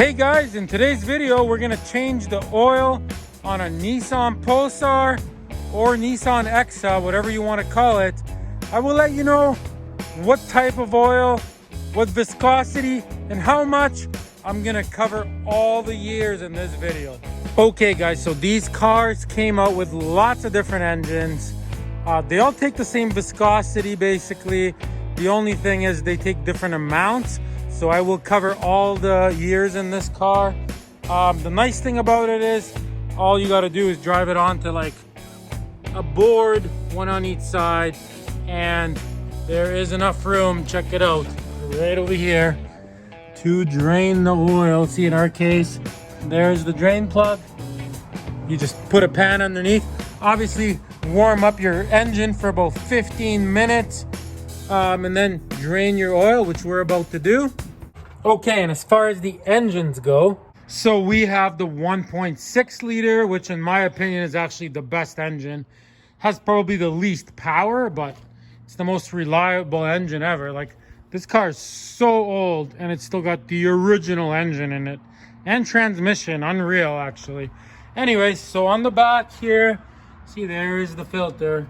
Hey guys, in today's video, we're gonna change the oil on a Nissan Pulsar or Nissan EXA, whatever you wanna call it. I will let you know what type of oil, what viscosity, and how much. I'm gonna cover all the years in this video. Okay guys, so these cars came out with lots of different engines. They all take the same viscosity basically. The only thing is they take different amounts. So I will cover all the years in this car. The nice thing about it is all you got to do is drive it onto like a board, one on each side, and there is enough room, check it out, right over here to drain the oil. See, in our case, there's the drain plug. You just put a pan underneath, obviously warm up your engine for about 15 minutes and then drain your oil, which we're about to do. Okay, and as far as the engines go, so we have the 1.6 liter, which in my opinion is actually the best engine. Has probably the least power, but it's the most reliable engine ever. Like, this car is so old and it's still got the original engine in it and transmission. Unreal, actually. Anyways, so on the back here, see, there is the filter.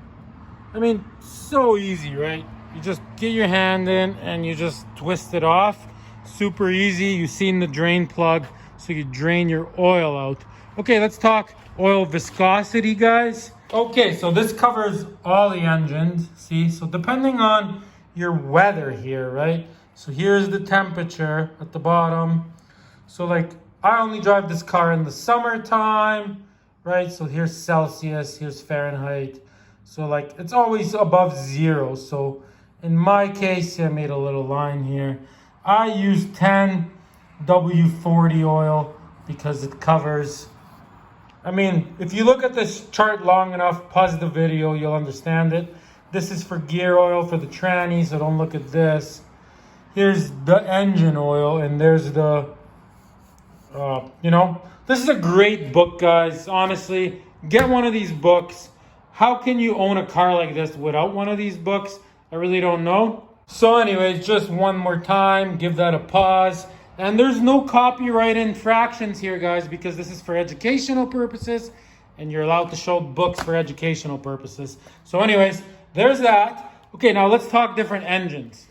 I mean, so easy, right? You just get your hand in and you just twist it off. Super easy. You've seen the drain plug, so you drain your oil out. Okay, let's talk oil viscosity, guys. Okay, so this covers all the engines. See, so depending on your weather here, right? So here's the temperature at the bottom. So like, I only drive this car in the summertime, right? So here's Celsius, here's Fahrenheit. So like, it's always above 0. So in my case, I made a little line here. I use 10 W40 oil because it covers, I mean, if you look at this chart long enough, pause the video, you'll understand it. This is for gear oil for the tranny, so don't look at this. Here's the engine oil, and there's the, this is a great book, guys. Honestly, get one of these books. How can you own a car like this without one of these books? I really don't know. So anyways, just one more time, give that a pause. And there's no copyright infractions here, guys, because this is for educational purposes and you're allowed to show books for educational purposes. So anyways, there's that. Okay, now let's talk different engines.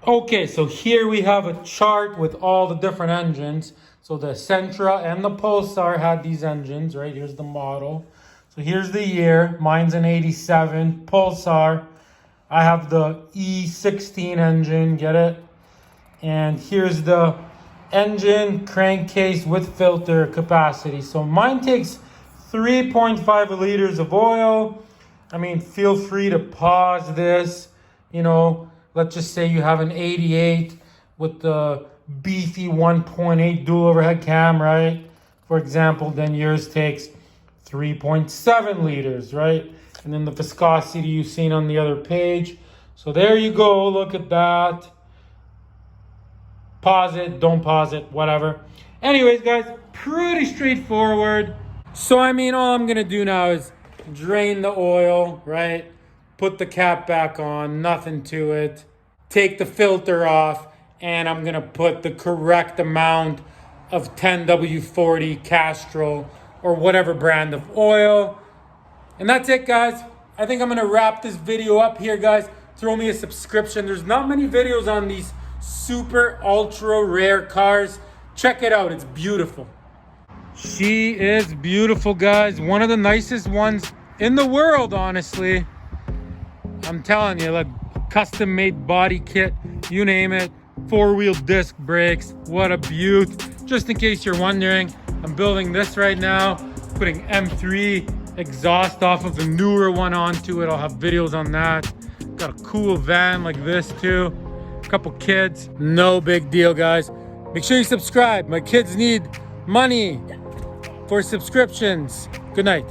Okay, so here we have a chart with all the different engines. So the Sentra and the Pulsar had these engines, right? Here's the model. So here's the year. Mine's an 87 Pulsar. I have the E16 engine, get it? And here's the engine crankcase with filter capacity. So mine takes 3.5 liters of oil. I mean, feel free to pause this. Let's just say you have an 88 with the beefy 1.8 dual overhead cam, right? For example, then yours takes 3.7 liters, right? And then the viscosity you've seen on the other page. So there you go, look at that. Pause it, don't pause it, whatever. Anyways, guys, pretty straightforward. So I mean, all I'm gonna do now is drain the oil, right? Put the cap back on, nothing to it. Take the filter off, and I'm gonna put the correct amount of 10W40 Castrol or whatever brand of oil. And that's it, guys. I think I'm gonna wrap this video up here, guys. Throw me a subscription. There's not many videos on these super ultra rare cars. Check it out, it's beautiful. She is beautiful, guys. One of the nicest ones in the world, honestly. I'm telling you, like, custom made body kit, you name it. 4-wheel disc brakes, what a beaut. Just in case you're wondering, I'm building this right now, putting M3 exhaust off of the newer one onto it. I'll have videos on that. Got a cool van like this too. A couple kids. No big deal, guys. Make sure you subscribe. My kids need money for subscriptions. Good night.